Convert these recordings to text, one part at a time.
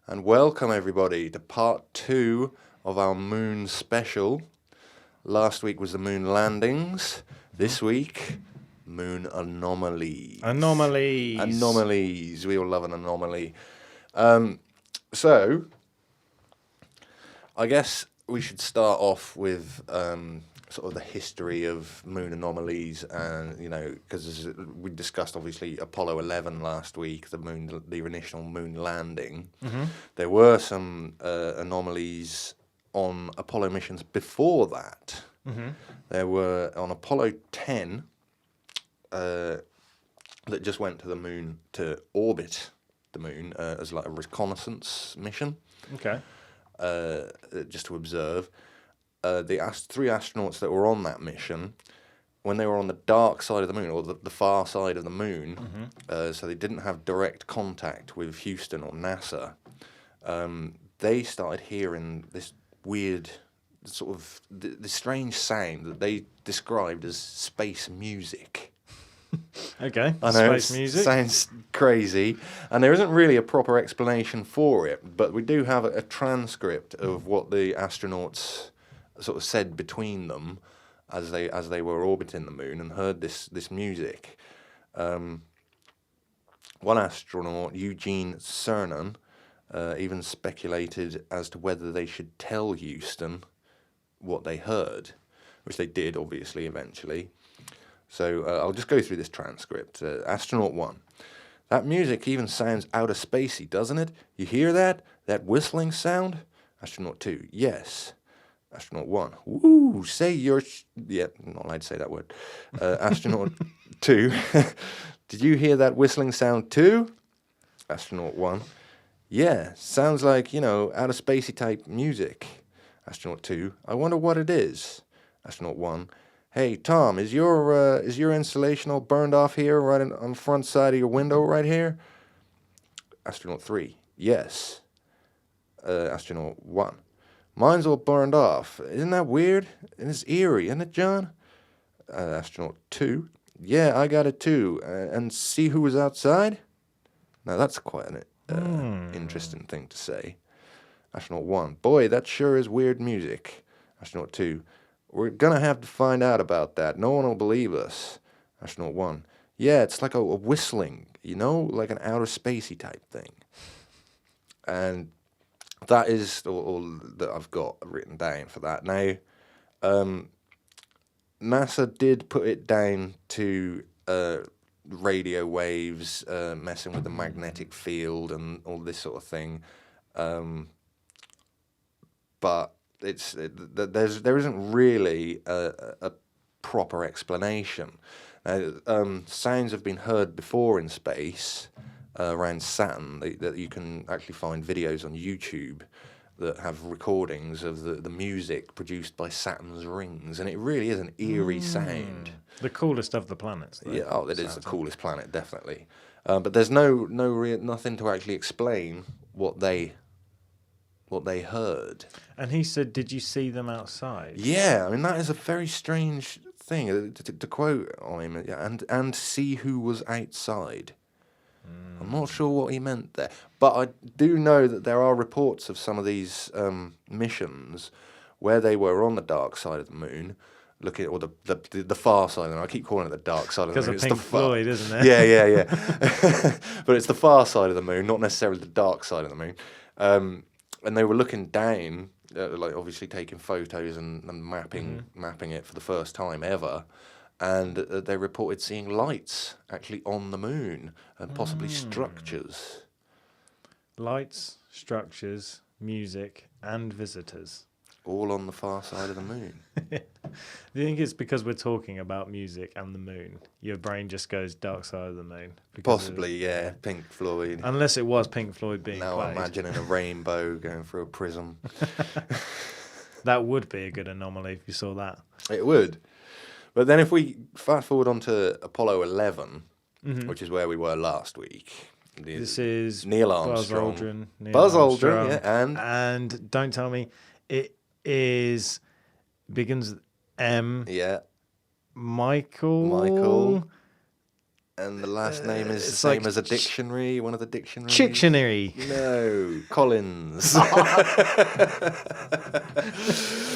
and welcome everybody to part 2 of our moon special. Last week was the moon landings. This week, moon anomalies. Anomalies. We all love an anomaly. So, I guess we should start off with sort of the history of moon anomalies, and because we discussed obviously Apollo 11 last week, the initial moon landing. Mm-hmm. There were some anomalies on Apollo missions before that. Mm-hmm. There were on Apollo 10 that just went to the moon to orbit the moon as like a reconnaissance mission. Okay. Just to observe. The 3 astronauts that were on that mission, when they were on the dark side of the moon, or the far side of the moon, mm-hmm. So they didn't have direct contact with Houston or NASA, they started hearing this weird, sort of, the strange sound that they described as space music. Okay, I know, space music. Sounds crazy, and there isn't really a proper explanation for it, but we do have a transcript of what the astronauts sort of said between them as they were orbiting the moon and heard this music. One astronaut, Eugene Cernan, even speculated as to whether they should tell Houston what they heard, which they did, obviously, eventually. So I'll just go through this transcript. Astronaut 1. That music even sounds outer spacey, doesn't it? You hear that? That whistling sound? Astronaut 2. Yes. Astronaut 1. Woo! Say you're... Yeah, not allowed to say that word. Astronaut 2. Did you hear that whistling sound too? Astronaut 1. Yeah, sounds like, outer spacey type music. Astronaut 2. I wonder what it is. Astronaut 1. Hey, Tom, is your insulation all burned off here, right on the front side of your window right here? Astronaut 3. Yes. Astronaut 1. Mine's all burned off. Isn't that weird? And it's eerie, isn't it, John? Astronaut 2. Yeah, I got it too. And see who was outside? Now, that's quite an interesting thing to say. Astronaut 1. Boy, that sure is weird music. Astronaut 2. We're gonna have to find out about that. No one will believe us. Astronaut 1. Yeah, it's like a whistling, like an outer spacey type thing. And that is all that I've got written down for that. Now, NASA did put it down to radio waves messing with the magnetic field and all this sort of thing, but there isn't really a proper explanation. Sounds have been heard before in space around Saturn. That you can actually find videos on YouTube that have recordings of the music produced by Saturn's rings, and it really is an eerie sound. The coolest of the planets, though. Yeah, it is the coolest planet, definitely. But there's nothing to actually explain what they heard. And he said, "Did you see them outside?" Yeah, I mean that is a very strange thing to quote on him. Yeah, and see who was outside. I'm not sure what he meant there, but I do know that there are reports of some of these missions where they were on the dark side of the moon, looking or the far side of the moon. I keep calling it the dark side of the moon. Because of Pink Floyd, isn't it? Yeah. But it's the far side of the moon, not necessarily the dark side of the moon. And they were looking down, like obviously taking photos and mapping it for the first time ever. And they reported seeing lights actually on the moon and possibly structures. Lights, structures, music, and visitors. All on the far side of the moon. Do you think it's because we're talking about music and the moon? Your brain just goes dark side of the moon? Possibly, yeah. Pink Floyd. Unless it was Pink Floyd being now played. I'm imagining a rainbow going through a prism. That would be a good anomaly if you saw that. It would. But then if we fast forward on to Apollo 11, which is where we were last week. This is Neil Armstrong. Buzz Aldrin, yeah, and don't tell me it begins with M. Yeah. Michael. And the last name is the It's same like as a dictionary, one of the dictionaries. Dictionary. No, Collins.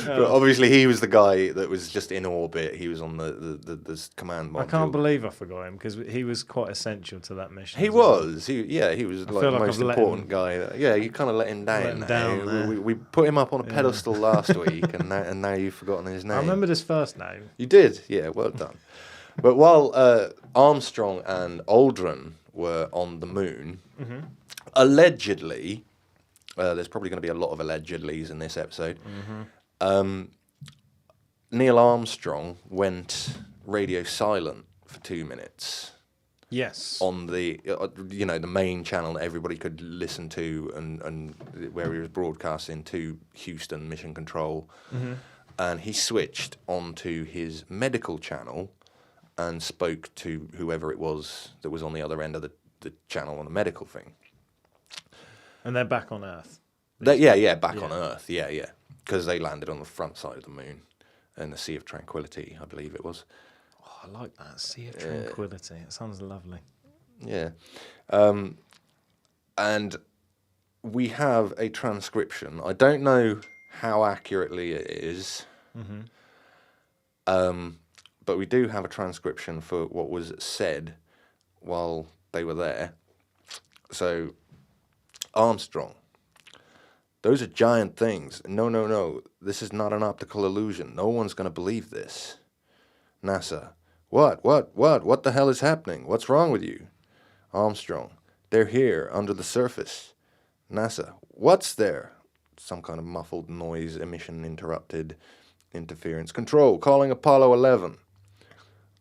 But obviously he was the guy that was just in orbit. He was on the command module. I can't believe I forgot him because he was quite essential to that mission. He as well. was. He was I like feel the like most I've let important him- guy. Yeah, you kind of let him down. Let him now. down there. We put him up on a pedestal last week, and now you've forgotten his name. I remembered his first name. You did, yeah. Well done. But while Armstrong and Aldrin were on the moon, allegedly, there's probably going to be a lot of allegedlys in this episode. Neil Armstrong went radio silent for 2 minutes. Yes. On the the main channel that everybody could listen to, and where he was broadcasting to Houston Mission Control, and he switched onto his medical channel and spoke to whoever it was that was on the other end of the channel on the medical thing. And they're back on Earth. Back on Earth, because they landed on the front side of the moon in the Sea of Tranquility, I believe it was. Oh, I like that. Sea of Tranquility. It sounds lovely. Yeah. And we have a transcription. I don't know how accurately it is, but we do have a transcription for what was said while they were there. So, Armstrong, those are giant things. No. This is not an optical illusion. No one's going to believe this. NASA, What the hell is happening? What's wrong with you? Armstrong, they're here, under the surface. NASA, what's there? Some kind of muffled noise, emission interrupted, interference. Control, calling Apollo 11.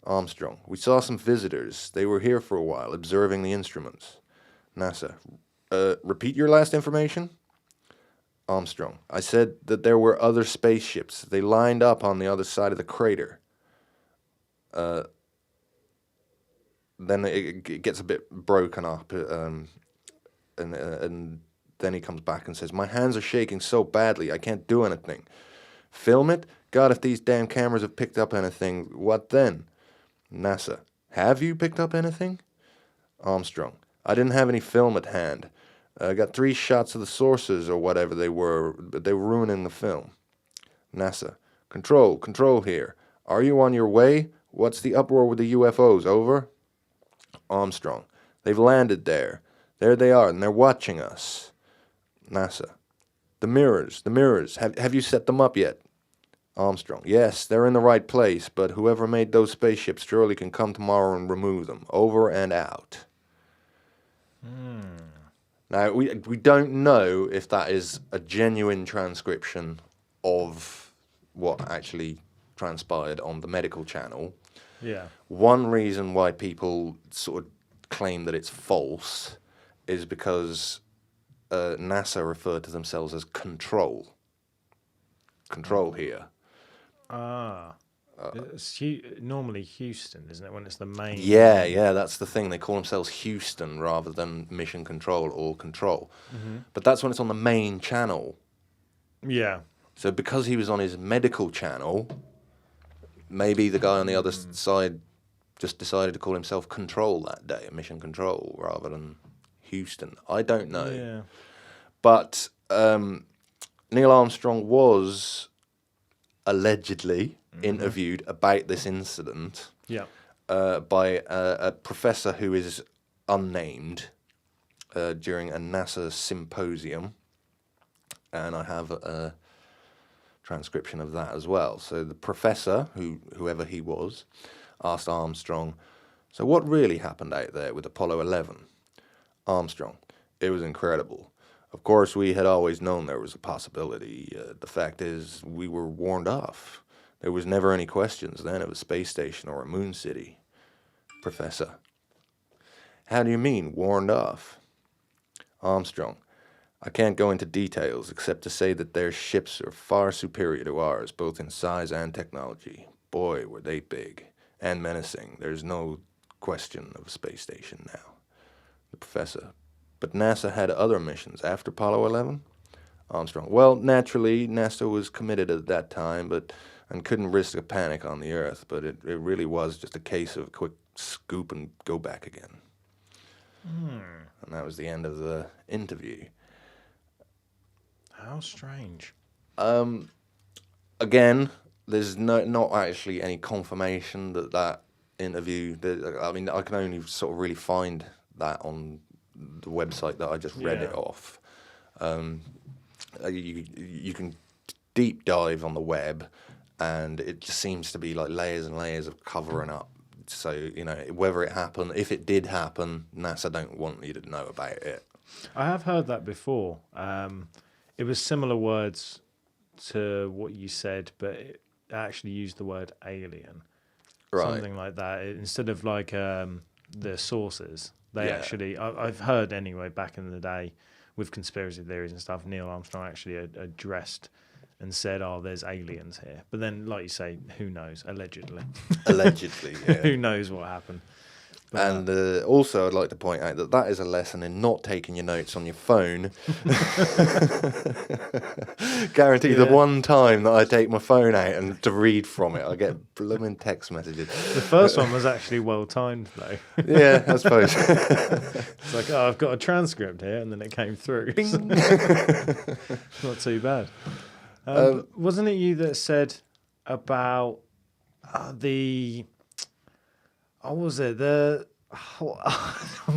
Armstrong, we saw some visitors. They were here for a while, observing the instruments. NASA, repeat your last information? Armstrong, I said that there were other spaceships. They lined up on the other side of the crater. Then it gets a bit broken up, and then he comes back and says, my hands are shaking so badly, I can't do anything. Film it? God, if these damn cameras have picked up anything, what then? NASA, have you picked up anything? Armstrong, I didn't have any film at hand. I got 3 shots of the sources or whatever they were, but they were ruining the film. NASA, control here. Are you on your way? What's the uproar with the UFOs? Over? Armstrong, they've landed there. There they are, and they're watching us. NASA, the mirrors. Have you set them up yet? Armstrong, yes, they're in the right place, but whoever made those spaceships surely can come tomorrow and remove them. Over and out. Now, we don't know if that is a genuine transcription of what actually transpired on the medical channel. Yeah. One reason why people sort of claim that it's false is because NASA referred to themselves as control. Control here. Ah. It's normally Houston, isn't it, when it's the main... Yeah, that's the thing. They call themselves Houston rather than Mission Control or Control. But that's when it's on the main channel. Yeah. So because he was on his medical channel, maybe the guy on the other side just decided to call himself Control that day, Mission Control, rather than Houston. I don't know. Yeah. But Neil Armstrong was allegedly interviewed about this incident by a professor who is unnamed during a NASA symposium. And I have a transcription of that as well. So the professor, whoever he was, asked Armstrong, so what really happened out there with Apollo 11? Armstrong, it was incredible. Of course, we had always known there was a possibility. The fact is, we were warned off. There was never any questions then of a space station or a moon city. Professor, how do you mean, warned off? Armstrong, I can't go into details except to say that their ships are far superior to ours, both in size and technology. Boy, were they big and menacing. There's no question of a space station now. The professor, but NASA had other missions after Apollo 11? Armstrong, well, naturally, NASA was committed at that time, and couldn't risk a panic on the Earth, but it really was just a case of a quick scoop and go back again. And that was the end of the interview. How strange. Again, there's not actually any confirmation that interview. I mean, I can only sort of really find that on the website that I just read it off. You can deep dive on the web, and it just seems to be like layers and layers of covering up. So, you know, whether it happened, if it did happen, NASA don't want you to know about it. I have heard that before. It was similar words to what you said, but it actually used the word alien. Right. Something like that. Instead of like the sources, they actually, I've heard anyway, back in the day with conspiracy theories and stuff, Neil Armstrong actually addressed and said, "Oh, there's aliens here." But then, like you say, who knows? Allegedly. Allegedly, yeah. Who knows what happened? But, And also, I'd like to point out that is a lesson in not taking your notes on your phone. Guarantee the one time that I take my phone out and to read from it, I get blooming text messages. The first one was actually well timed, though. Yeah, I suppose. It's like, oh, I've got a transcript here, and then it came through. So not too bad. Wasn't it you that said about the... What was it? I'm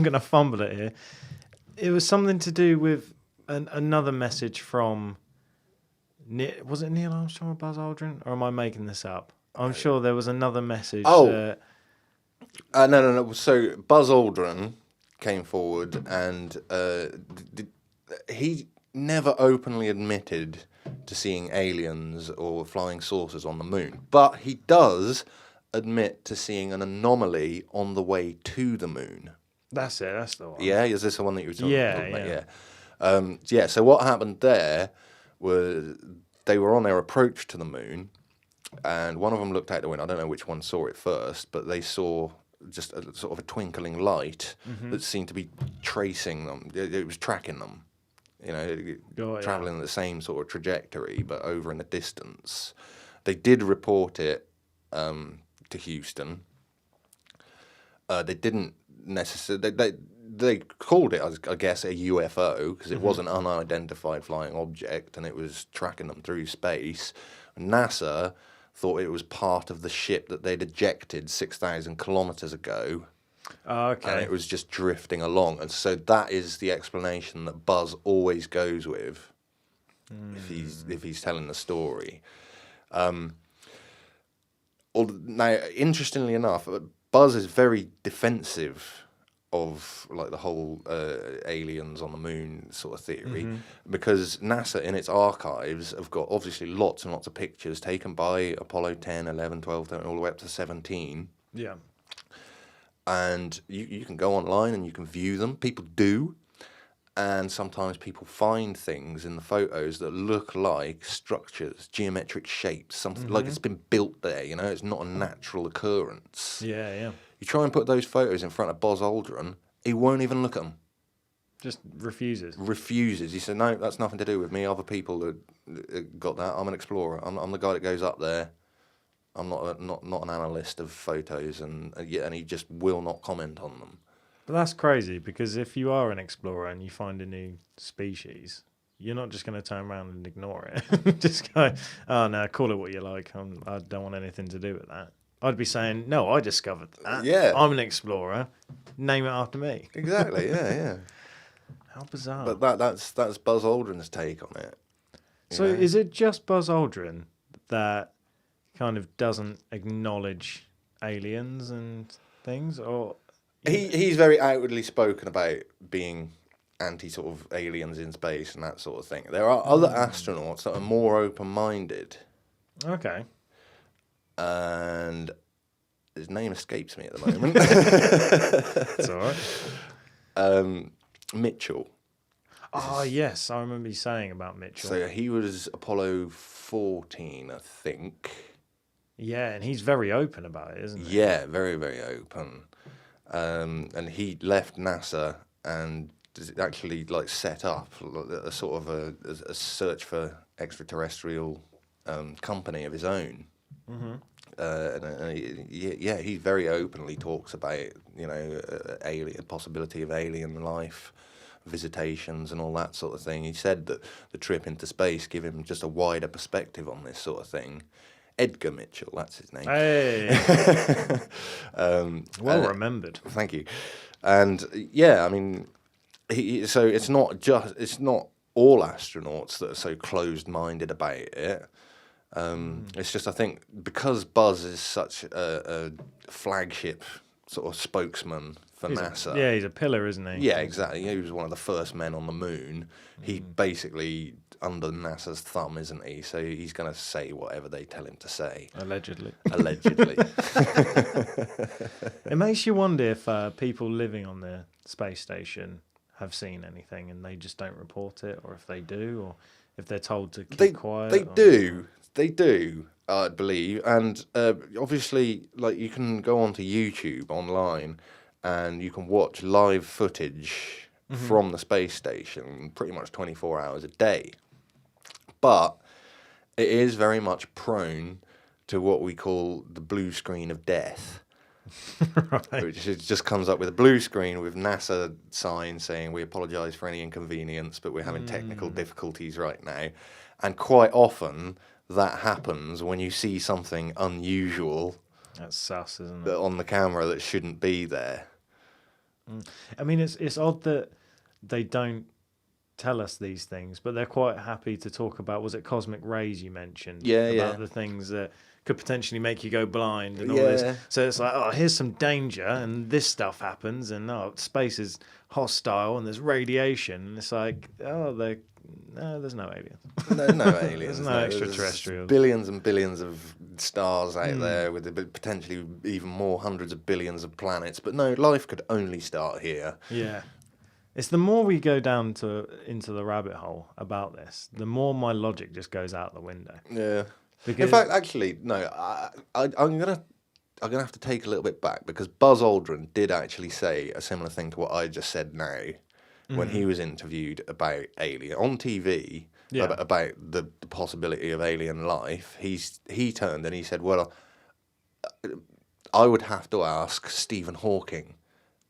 going to fumble it here. It was something to do with another message from... Was it Neil Armstrong or Buzz Aldrin? Or am I making this up? I'm sure there was another message. No. So Buzz Aldrin came forward and he never openly admitted to seeing aliens or flying saucers on the moon. But he does admit to seeing an anomaly on the way to the moon. That's it. That's the one. Yeah, is this the one that you were talking about? Yeah. Yeah. So what happened there was they were on their approach to the moon, and one of them looked out the window. I don't know which one saw it first, but they saw just a sort of a twinkling light that seemed to be tracing them. It was tracking them. You know, traveling the same sort of trajectory, but over in the distance. They did report it to Houston. They didn't necessarily. They called it, I guess, a UFO because it was an unidentified flying object and it was tracking them through space. NASA thought it was part of the ship that they'd ejected 6,000 kilometers ago. Oh, okay. And it was just drifting along. And so that is the explanation that Buzz always goes with if he's telling the story. Now, interestingly enough, Buzz is very defensive of like the whole aliens on the moon sort of theory because NASA in its archives have got obviously lots and lots of pictures taken by Apollo 10, 11, 12, 13, all the way up to 17. Yeah. And you can go online and you can view them. People do. And sometimes people find things in the photos that look like structures, geometric shapes, something like it's been built there, you know, it's not a natural occurrence. Yeah. You try and put those photos in front of Buzz Aldrin, he won't even look at them. Just refuses. He said, no, that's nothing to do with me. Other people that got that. I'm an explorer. I'm the guy that goes up there. I'm not an analyst of photos, and he just will not comment on them. But that's crazy because if you are an explorer and you find a new species, you're not just going to turn around and ignore it. Just go, oh no, call it what you like. I don't want anything to do with that. I'd be saying, no, I discovered that. Yeah. I'm an explorer. Name it after me. Exactly. Yeah. How bizarre. But that's Buzz Aldrin's take on it. So is it just Buzz Aldrin that kind of doesn't acknowledge aliens and things, or he's very outwardly spoken about being anti sort of aliens in space and that sort of thing. There are other astronauts that are more open-minded. Okay. And his name escapes me at the moment. It's all right. Mitchell. Oh, yes. I remember you saying about Mitchell. So he was Apollo 14, I think. Yeah, and he's very open about it, isn't he? Yeah, very, very open. And he left NASA and actually like set up a sort of a search for extraterrestrial company of his own. Yeah, he very openly talks about, alien possibility of alien life, visitations, and all that sort of thing. He said that the trip into space gave him just a wider perspective on this sort of thing. Edgar Mitchell, that's his name. Hey, well remembered. Thank you. And yeah, I mean, so it's not all astronauts that are so closed-minded about it. It's just, I think, because Buzz is such a flagship sort of spokesman for NASA. He's a pillar, isn't he? Yeah, exactly. He was one of the first men on the moon. He basically under NASA's thumb, isn't he? So he's going to say whatever they tell him to say. Allegedly. It makes you wonder if people living on the space station have seen anything and they just don't report it, or if they do, or if they're told to keep quiet. They do, I believe. And obviously, like, you can go onto YouTube online and you can watch live footage from the space station pretty much 24 hours a day. But it is very much prone to what we call the blue screen of death. Right. Which just comes up with a blue screen with NASA signs saying, "We apologise for any inconvenience, but we're having technical difficulties right now." And quite often that happens when you see something unusual. That's sus, isn't it? On the camera that shouldn't be there. I mean, it's odd that they don't tell us these things, but they're quite happy to talk about, was it cosmic rays you mentioned? About the things that could potentially make you go blind and all this. So it's like, oh, here's some danger and this stuff happens, and space is hostile and there's radiation, and it's like, no, there's no aliens. No aliens. There's no extraterrestrials. There's billions and billions of stars out there with potentially even more hundreds of billions of planets, but no, life could only start here. Yeah. It's the more we go down into the rabbit hole about this, the more my logic just goes out the window. Yeah. Because, in fact, actually, no, I'm gonna have to take a little bit back, because Buzz Aldrin did actually say a similar thing to what I just said now when he was interviewed about alien on TV about the possibility of alien life. He turned and he said, "Well, I would have to ask Stephen Hawking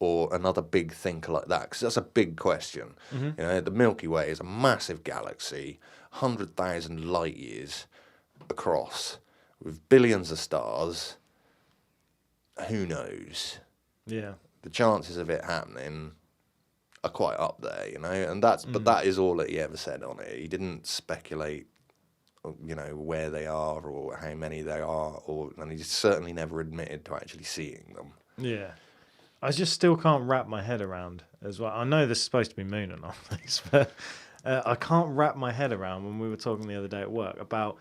or another big thinker like that, because that's a big question." The Milky Way is a massive galaxy, 100,000 light years across, with billions of stars. Who knows? Yeah, the chances of it happening are quite up there, and but that is all that he ever said on it. He didn't speculate, where they are or how many there are, and he certainly never admitted to actually seeing them. Yeah. I just still can't wrap my head around as well. I know this is supposed to be moon and all this, but I can't wrap my head around, when we were talking the other day at work, about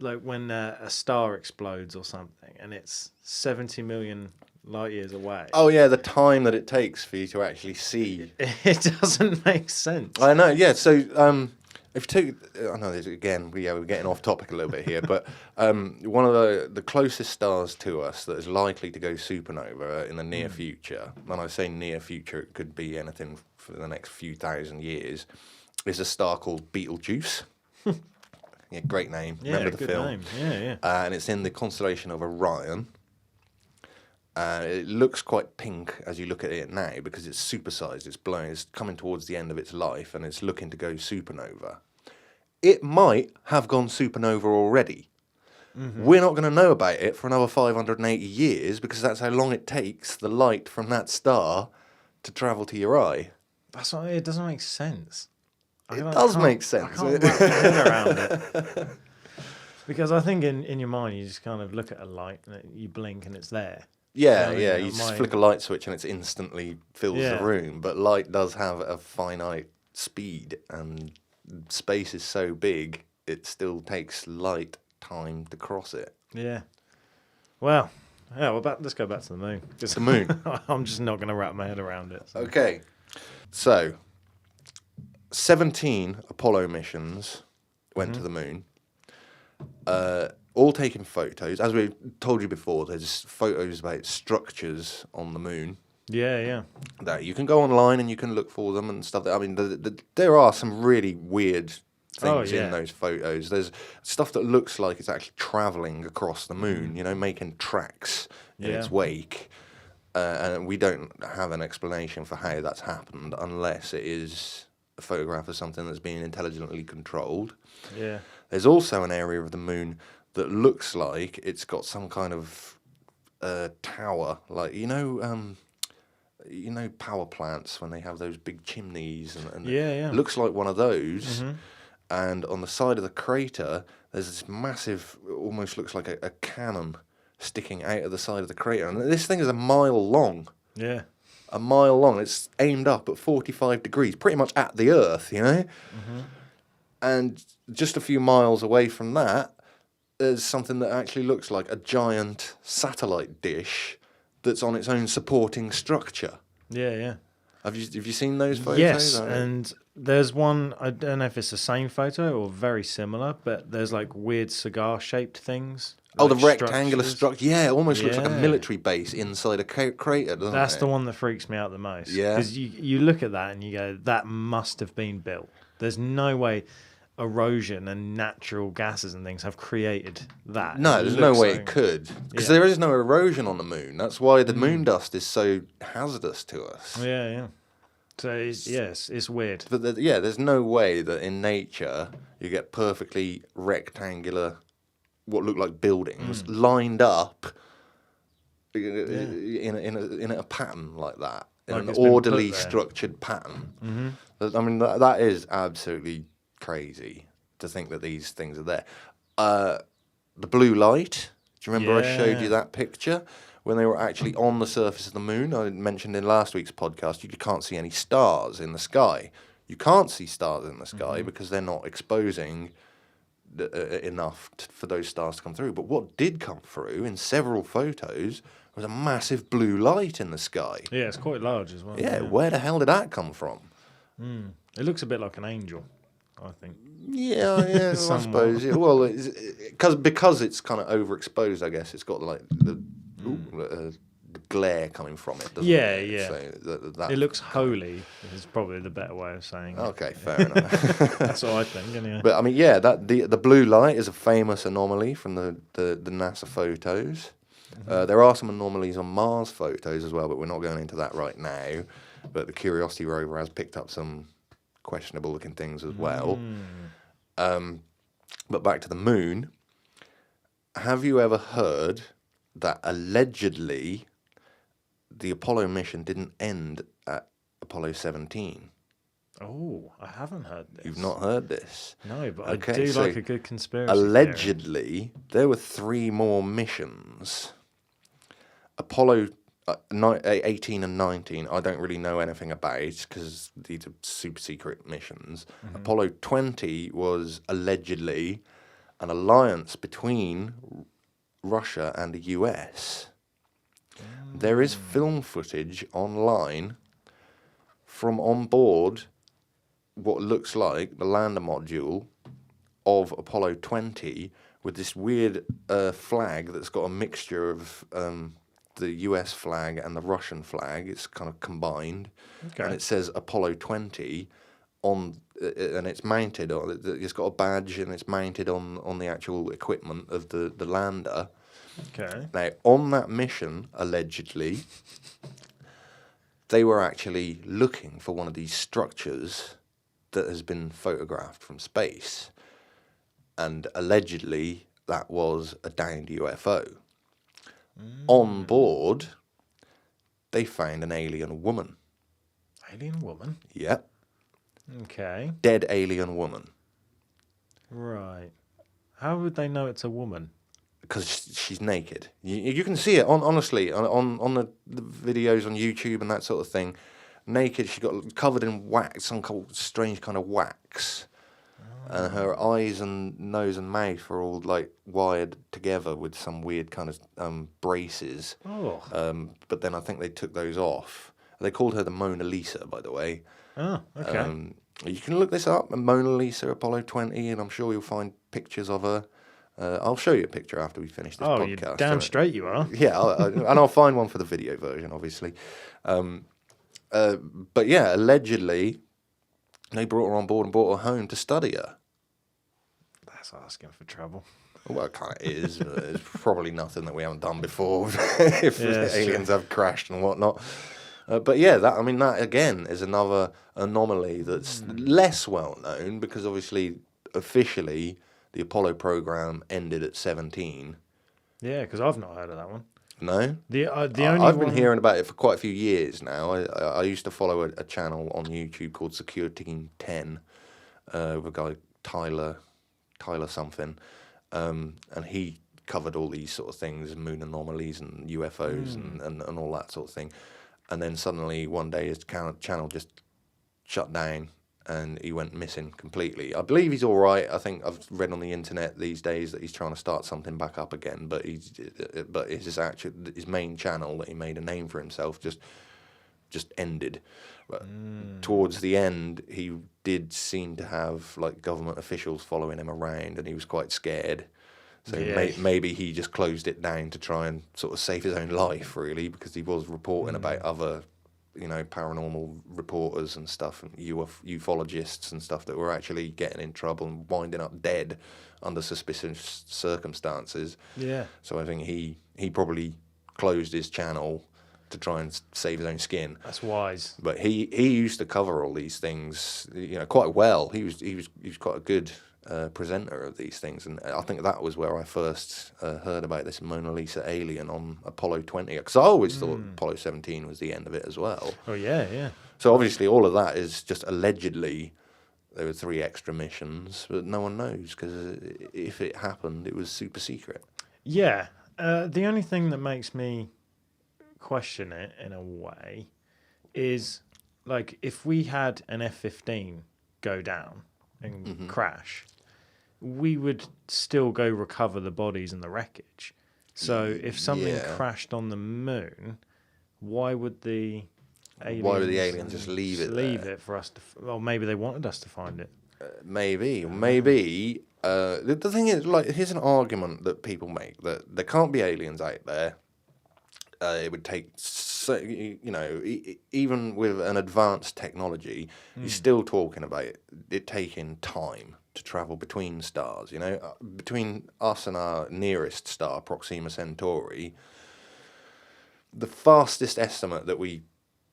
like when a star explodes or something and it's 70 million light years away. Oh yeah, the time that it takes for you to actually see. It doesn't make sense. I know, yeah. So if you take, I know this again, we're getting off topic a little bit here, but one of the closest stars to us that is likely to go supernova in the near future, when I say near future, it could be anything for the next few thousand years, is a star called Betelgeuse. Yeah, great name. Yeah, remember the film? Name. Yeah. And it's in the constellation of Orion. It looks quite pink as you look at it now, because it's supersized. It's coming towards the end of its life, and it's looking to go supernova. It might have gone supernova already. We're not going to know about it for another 580 years, because that's how long it takes the light from that star to travel to your eye. That's why it doesn't make sense. It does make sense. I can't wrap my head around it. Because I think in your mind, you just kind of look at a light and you blink and it's there. Yeah, you just flick a light switch and it instantly fills the room. But light does have a finite speed, and space is so big, it still takes light time to cross it. Yeah. Well, let's go back to the moon. The moon. I'm just not going to wrap my head around it. So. Okay. So, 17 Apollo missions went to the moon. All taking photos. As we told you before, there's photos about structures on the moon. Yeah. That you can go online and you can look for them and stuff. I mean, there are some really weird things yeah. in those photos. There's stuff that looks like it's actually travelling across the moon, you know, making tracks in its wake. And we don't have an explanation for how that's happened unless it is a photograph of something that's being intelligently controlled. Yeah. There's also an area of the moon that looks like it's got some kind of tower, like you know, power plants when they have those big chimneys, and it looks like one of those. And on the side of the crater, there's this massive, almost looks like a cannon sticking out of the side of the crater, and this thing is a mile long. Yeah. A mile long. It's aimed up at 45 degrees, pretty much at the Earth, you know. And just a few miles away from that, there's something that actually looks like a giant satellite dish that's on its own supporting structure. Yeah, yeah. Have you seen those photos? Yes, and there's one, I don't know if it's the same photo or very similar, but there's like weird cigar-shaped things. Oh, like the rectangular structures. structure. Yeah, it almost looks like a military base inside a crater, doesn't it? That's the one that freaks me out the most. Yeah. Because you look at that and you go, that must have been built. There's no way erosion and natural gases and things have created that. No, there's no way it could. Because there is no erosion on the moon. That's why the moon dust is so hazardous to us. Yeah, yeah. So, it's weird. But there's no way that in nature you get perfectly rectangular, what look like buildings, lined up in a pattern like that. In Like an it's been orderly, put there. structured pattern. I mean, that is absolutely crazy to think that these things are there. The blue light, do you remember I showed you that picture? When they were actually on the surface of the moon, I mentioned in last week's podcast, you can't see any stars in the sky. You can't see stars in the sky because they're not exposing enough for those stars to come through. But what did come through in several photos was a massive blue light in the sky. Yeah, it's quite large as well. Yeah, where the hell did that come from? It looks a bit like an angel, I think. Yeah, I suppose. Yeah, well, because it's kind of overexposed, I guess it's got like the glare coming from it. Doesn't it? Yeah. So It looks holy is probably the better way of saying it. Okay, fair enough. That's what I think, anyway. But I mean, yeah, the blue light is a famous anomaly from the NASA photos. There are some anomalies on Mars photos as well, but we're not going into that right now. But the Curiosity rover has picked up some questionable looking things as well. But back to the moon. Have you ever heard that allegedly the Apollo mission didn't end at Apollo 17? Oh, I haven't heard this. You've not heard this? No, but Okay, I do so like a good conspiracy allegedly, there were 3 more missions. Apollo 18 and 19, I don't really know anything about because these are super secret missions. Apollo 20 was allegedly an alliance between Russia and the US. There is film footage online from on board what looks like the lander module of Apollo 20 with this weird flag that's got a mixture of the US flag and the Russian flag. It's kind of combined. Okay. And it says Apollo 20 on, and it's mounted on, it's got a badge and it's mounted on the actual equipment of the lander. Okay. Now, on that mission, allegedly, they were actually looking for one of these structures that has been photographed from space. And allegedly, that was a downed UFO. On board, they found an alien woman. Alien woman? Yep. Okay. Dead alien woman. Right. How would they know it's a woman? Because she's naked. You can see it, honestly, on the videos on YouTube and that sort of thing. Naked, she got covered in wax, some strange kind of wax. And her eyes and nose and mouth are all like wired together with some weird kind of braces. Oh. But then I think they took those off. They called her the Mona Lisa, by the way. Oh, okay. You can look this up, Mona Lisa, Apollo 20, and I'm sure you'll find pictures of her. I'll show you a picture after we finish this podcast. You're damn straight you are. Yeah, and I'll find one for the video version, obviously. But yeah, allegedly, they brought her on board and brought her home to study her. That's asking for trouble. Well, it kind of is, but it's probably nothing that we haven't done before if aliens have crashed and whatnot. But yeah, that again is another anomaly that's less well known because obviously officially the Apollo program ended at 17. Yeah, because I've not heard of that one. No, The only I've been one... hearing about it for quite a few years now. I used to follow a channel on YouTube called Secure Team 10 with a guy Tyler something, and he covered all these sort of things, moon anomalies and UFOs and all that sort of thing. And then suddenly one day his channel just shut down and he went missing completely. I believe he's all right. I think I've read on the internet these days that he's trying to start something back up again. But his main channel that he made a name for himself just ended. But towards the end, he did seem to have like government officials following him around, and he was quite scared. So maybe he just closed it down to try and sort of save his own life, really, because he was reporting about other, paranormal reporters and stuff, and ufologists and stuff that were actually getting in trouble and winding up dead under suspicious circumstances. Yeah. So I think he probably closed his channel to try and save his own skin. That's wise. But he used to cover all these things, quite well. He was quite a good presenter of these things, and I think that was where I first heard about this Mona Lisa alien on Apollo 20, because I always thought Apollo 17 was the end of it as well. Oh yeah. So obviously all of that is just allegedly there were 3 extra missions, but no one knows, because if it happened, it was super secret. Yeah. The only thing that makes me question it in a way is, like, if we had an F-15 go down and crash, we would still go recover the bodies and the wreckage. So if something crashed on the moon, why would the aliens just leave it it for us to... Well, maybe they wanted us to find it. Maybe. The thing is, like, here's an argument that people make, that there can't be aliens out there. It would take, even with an advanced technology, you're still talking about it taking time to travel between stars. Between us and our nearest star, Proxima Centauri, the fastest estimate that we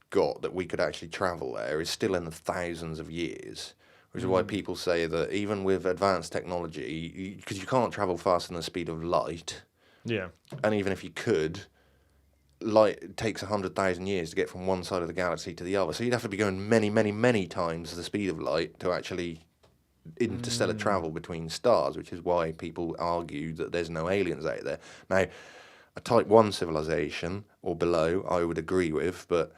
got that we could actually travel there is still in the thousands of years. Which is why people say that even with advanced technology, because you can't travel faster than the speed of light. Yeah. And even if you could, light takes 100,000 years to get from one side of the galaxy to the other. So you'd have to be going many, many, many times the speed of light to actually interstellar travel between stars, which is why people argue that there's no aliens out there. Now, a Type 1 civilization or below, I would agree with, but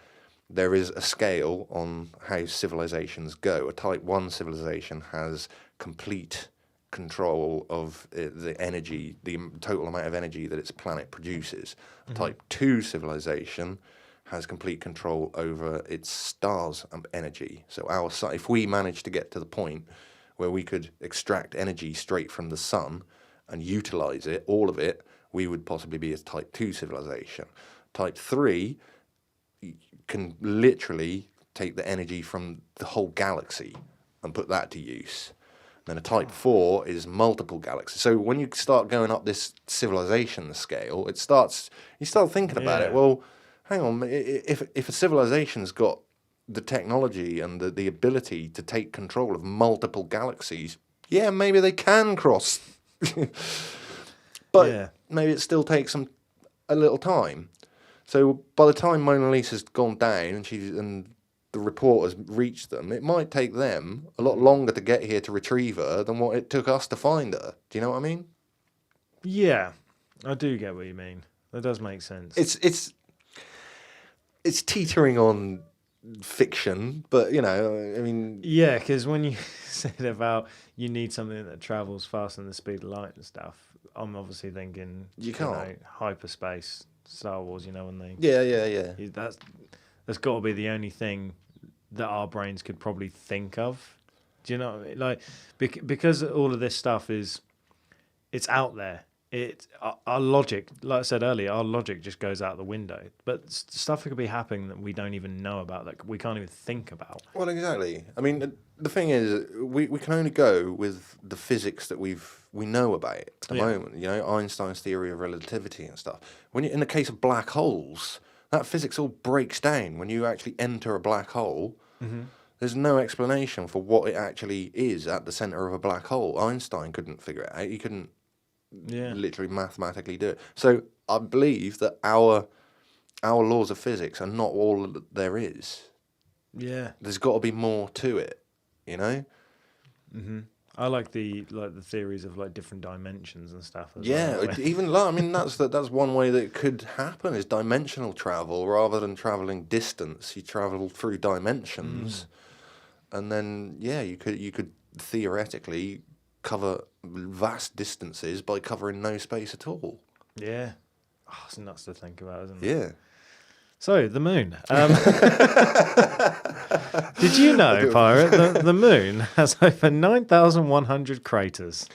there is a scale on how civilizations go. A Type 1 civilization has complete control of the energy, the total amount of energy that its planet produces. A Type 2 civilization has complete control over its stars' energy. So if we managed to get to the point where we could extract energy straight from the sun and utilize it, all of it, we would possibly be a Type 2 civilization. Type 3 can literally take the energy from the whole galaxy and put that to use. Then a Type 4 is multiple galaxies. So when you start going up this civilization scale, you start thinking about it. Well, hang on, if a civilization's got the technology and the ability to take control of multiple galaxies, maybe they can cross. But maybe it still takes them a little time. So by the time Mona Lisa's gone down and the reporters reached them, it might take them a lot longer to get here to retrieve her than what it took us to find her. Do you know what I mean? Yeah, I do get what you mean. That does make sense. It's teetering on fiction, but I mean... Yeah, because when you said about you need something that travels faster than the speed of light and stuff, I'm obviously thinking hyperspace, Star Wars, when they... Yeah. That's got to be the only thing that our brains could probably think of. Do you know what I mean? Like, because all of this stuff it's out there. our logic, like I said earlier, our logic just goes out the window. But stuff that could be happening that we don't even know about, that we can't even think about. Well, exactly. I mean, the thing is, we can only go with the physics that we know about at the moment. You know, Einstein's theory of relativity and stuff. When in the case of black holes, that physics all breaks down when you actually enter a black hole. Mm-hmm. There's no explanation for what it actually is at the center of a black hole. Einstein couldn't figure it out. He couldn't literally mathematically do it. So I believe that our laws of physics are not all that there is. Yeah, There's got to be more to it, you know. Mm-hmm. I like the theories of like different dimensions and stuff. As Yeah, well. even I mean that's one way that it could happen is dimensional travel rather than traveling distance. You travel through dimensions, and then you could theoretically cover vast distances by covering no space at all. Yeah, it's nuts to think about, isn't it? Yeah. So, the moon. Did you know, Pirate, the moon has over 9,100 craters?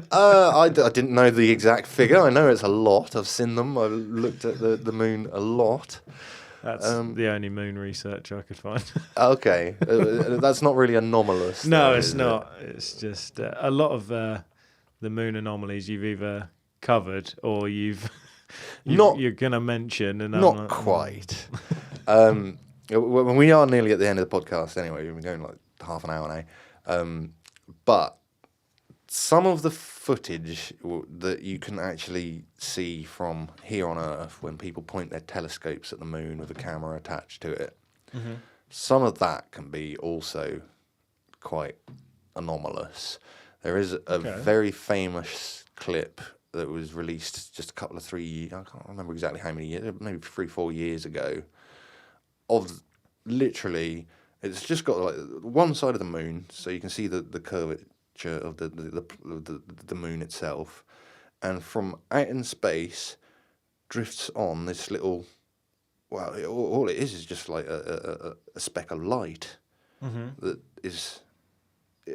I didn't know the exact figure. I know it's a lot. I've seen them. I've looked at the moon a lot. That's the only moon research I could find. Okay. That's not really anomalous. No, though, it's not. It's just a lot of the moon anomalies you've either covered or you're going to mention. And not quite. We are nearly at the end of the podcast anyway. We've been going like half an hour now. But some of the footage that you can actually see from here on Earth when people point their telescopes at the moon with a camera attached to it, some of that can be also quite anomalous. There is a very famous clip that was released just I can't remember exactly how many years, maybe 3-4 years ago, of literally, it's just got like one side of the moon, so you can see the curvature of the moon itself, and from out in space drifts on this little, all it is just like a speck of light that is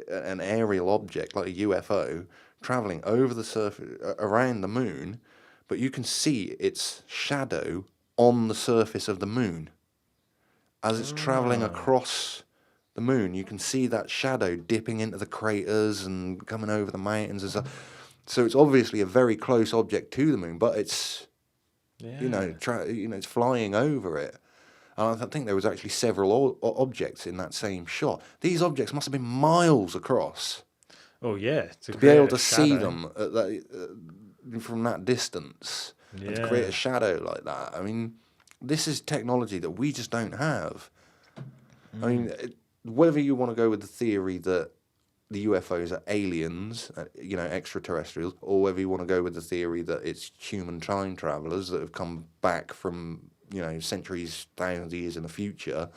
an aerial object, like a UFO, travelling over the surface, around the moon, but you can see its shadow on the surface of the moon. As it's travelling across the moon, you can see that shadow dipping into the craters and coming over the mountains and stuff. So it's obviously a very close object to the moon, but it's, it's flying over it. And I think there was actually several objects in that same shot. These objects must have been miles across. Oh, yeah. To be able to see them from that distance and to create a shadow like that. I mean, this is technology that we just don't have. I mean, whether you want to go with the theory that the UFOs are aliens, extraterrestrials, or whether you want to go with the theory that it's human time travelers that have come back from, centuries, thousands of years in the future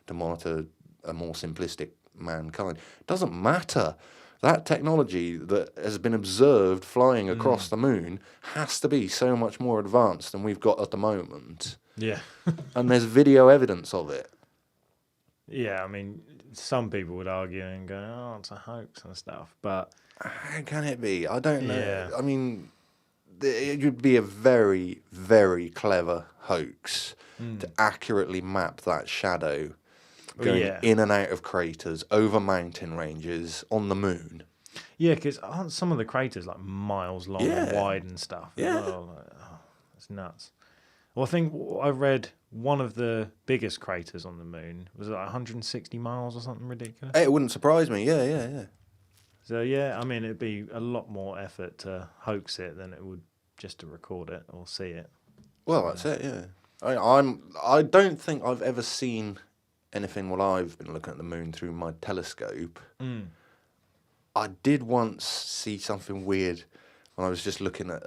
to monitor a more simplistic mankind, doesn't matter. That technology that has been observed flying across the moon has to be so much more advanced than we've got at the moment. Yeah. And there's video evidence of it. Yeah, I mean, some people would argue and go, oh, it's a hoax and stuff, but... How can it be? I don't know. Yeah. I mean, it would be a very, very clever hoax to accurately map that shadow going in and out of craters, over mountain ranges, on the moon. Yeah, because aren't some of the craters like miles long and wide and stuff? Yeah. It's nuts. Well, I think I read one of the biggest craters on the moon was like 160 miles or something ridiculous. It wouldn't surprise me. Yeah. So, yeah, I mean, it'd be a lot more effort to hoax it than it would just to record it or see it. Well, that's it, yeah. I don't think I've ever seen anything while I've been looking at the moon through my telescope. I did once see something weird when I was just looking at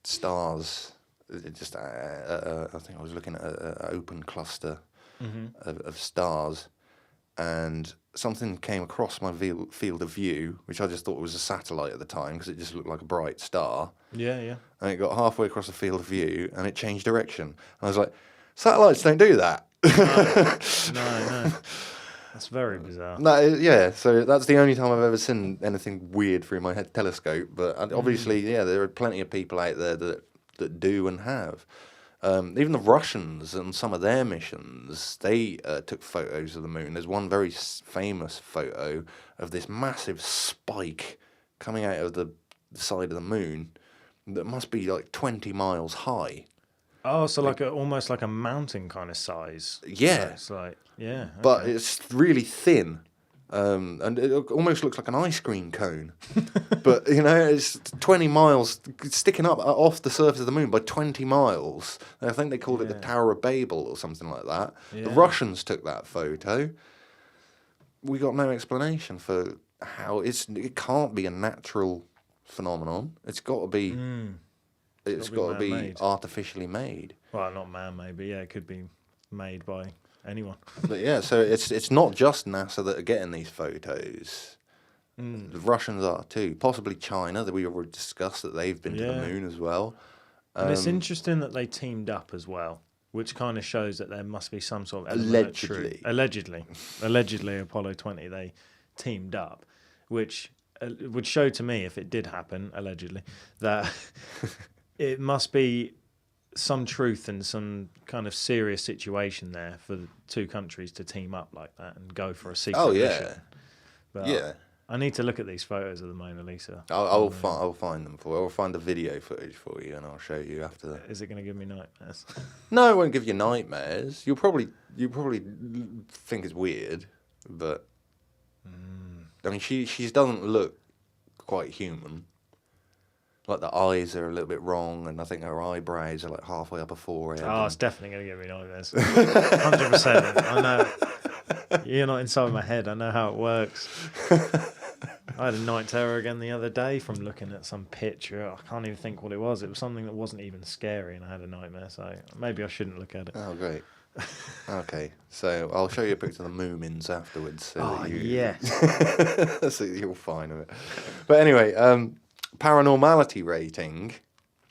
stars. I think I was looking at an open cluster of stars, and something came across my field of view, which I just thought was a satellite at the time because it just looked like a bright star. Yeah. And it got halfway across the field of view and it changed direction. And I was like, satellites don't do that. No. That's very bizarre. No, yeah. So that's the only time I've ever seen anything weird through my head telescope. But obviously, yeah, there are plenty of people out there that do and have. Even the Russians and some of their missions, they took photos of the moon. There's one very famous photo of this massive spike coming out of the side of the moon that must be like 20 miles high. Oh, so like almost like a mountain kind of size. Yeah. So it's like, yeah. But okay. it's really thin. And it almost looks like an ice cream cone. But, it's 20 miles, sticking up off the surface of the moon by 20 miles. I think they called it the Tower of Babel or something like that. Yeah. The Russians took that photo. We got no explanation for how it can't be a natural phenomenon. It's got to be... It's got to be man-made. Artificially made. Well, not man-made, but yeah, it could be made by anyone. But yeah, so it's not just NASA that are getting these photos. The Russians are too. Possibly China, that we already discussed that they've been to the moon as well. And it's interesting that they teamed up as well, which kind of shows that there must be some sort of allegedly Apollo 20, they teamed up, which would show to me, if it did happen, allegedly, that it must be some truth and some kind of serious situation there for the two countries to team up like that and go for a secret mission. But yeah. I need to look at these photos of the Mona Lisa. I'll find them for you. I'll find the video footage for you and I'll show you after that. Is it going to give me nightmares? No, it won't give you nightmares. You'll probably think it's weird, but I mean, she doesn't look quite human. Like the eyes are a little bit wrong, and I think her eyebrows are like halfway up her forehead. Oh, it's definitely going to give me nightmares. 100%. I know. You're not inside my head. I know how it works. I had a night terror again the other day from looking at some picture. I can't even think what it was. It was something that wasn't even scary, and I had a nightmare. So maybe I shouldn't look at it. Oh, great. Okay, so I'll show you a picture of the Moomins afterwards. So yes. So you'll find it. But anyway, paranormality rating.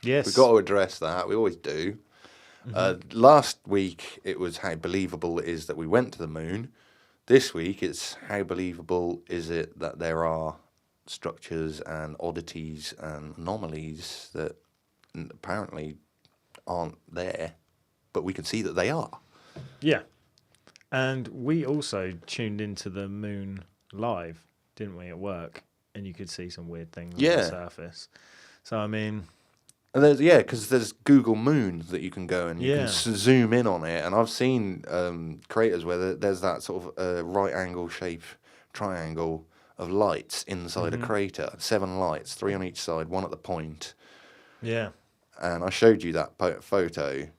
Yes. We've got to address that. We always do. Last week, it was how believable it is that we went to the moon. This week, it's how believable is it that there are structures and oddities and anomalies that apparently aren't there, but we can see that they are. Yeah. And we also tuned into the moon live, didn't we, at work? And you could see some weird things on the surface. So, I mean... And because there's Google Moon that you can go and you can zoom in on it. And I've seen craters where there's that sort of right angle shape triangle of lights inside a crater. 7 lights, 3 on each side, 1 at the point. Yeah. And I showed you that photo.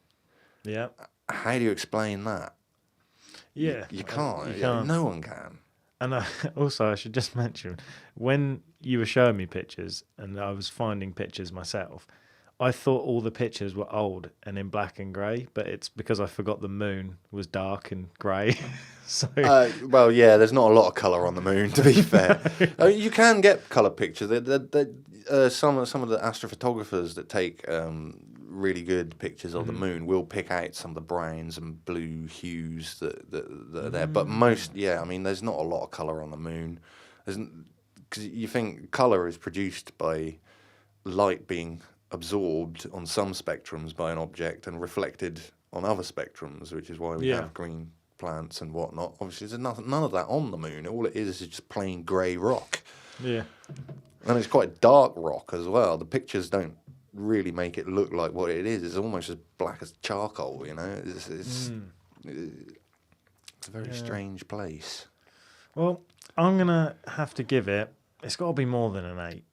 Yeah. How do you explain that? Yeah. You can't. You can't. No one can. And also, I should just mention, when you were showing me pictures and I was finding pictures myself, I thought all the pictures were old and in black and grey, but it's because I forgot the moon was dark and grey. So well, yeah, there's not a lot of colour on the moon, to be fair. You can get colour pictures. Some of the astrophotographers that take really good pictures of the moon will pick out some of the browns and blue hues that are there. But most, I mean, there's not a lot of colour on the moon. Because you think colour is produced by light being absorbed on some spectrums by an object and reflected on other spectrums, which is why we have green plants and whatnot. Obviously, there's none of that on the moon. All it is just plain grey rock. Yeah. And it's quite dark rock as well. The pictures don't really make it look like what it is. It's almost as black as charcoal, you know. It's a very strange place. Well, I'm going to have to give it, it's got to be more than an 8.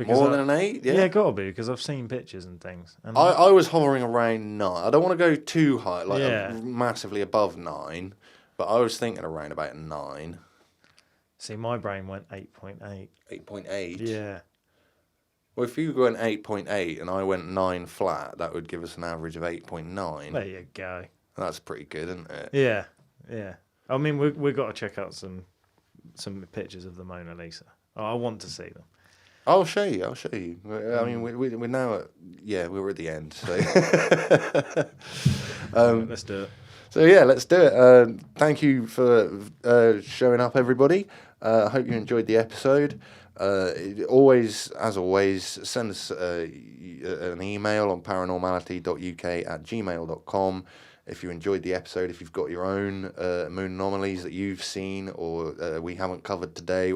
More than an 8? Yeah, it got to be, because I've seen pictures and things. And I was hovering around 9. I don't want to go too high, massively above 9, but I was thinking around about 9. See, my brain went 8.8. 8.8? Yeah. Well, if you went 8.8 and I went 9 flat, that would give us an average of 8.9. There you go. That's pretty good, isn't it? Yeah, yeah. I mean, we've got to check out some pictures of the Mona Lisa. I want to see them. I'll show you. I mean, we're now at, we're at the end. So Let's do it. So yeah, let's do it. Thank you for showing up, everybody. I hope you enjoyed the episode. Always, as always, send us an email on paranormality.uk@gmail.com if you enjoyed the episode. If you've got your own moon anomalies that you've seen or we haven't covered today,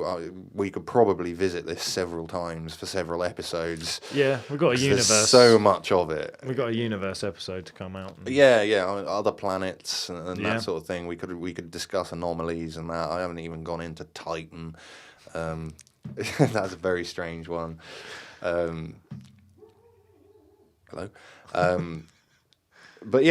we could probably visit this several times for several episodes. Yeah, we've got a universe. There's so much of it. We've got a universe episode to come out. Yeah, other planets and that sort of thing. We could discuss anomalies and that. I haven't even gone into Titan. That's a very strange one. Hello. But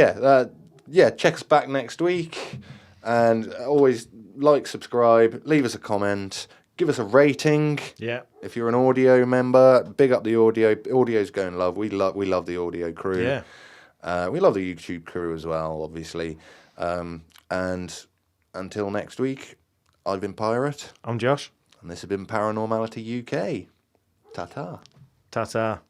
check us back next week, and always like, subscribe, leave us a comment, give us a rating. Yeah. If you're an audio member, big up the audio. Audio's going love. We love the audio crew. Yeah. We love the YouTube crew as well, obviously. And until next week, I've been Pirate. I'm Josh. And this has been Paranormality UK. Ta-ta. Ta-ta.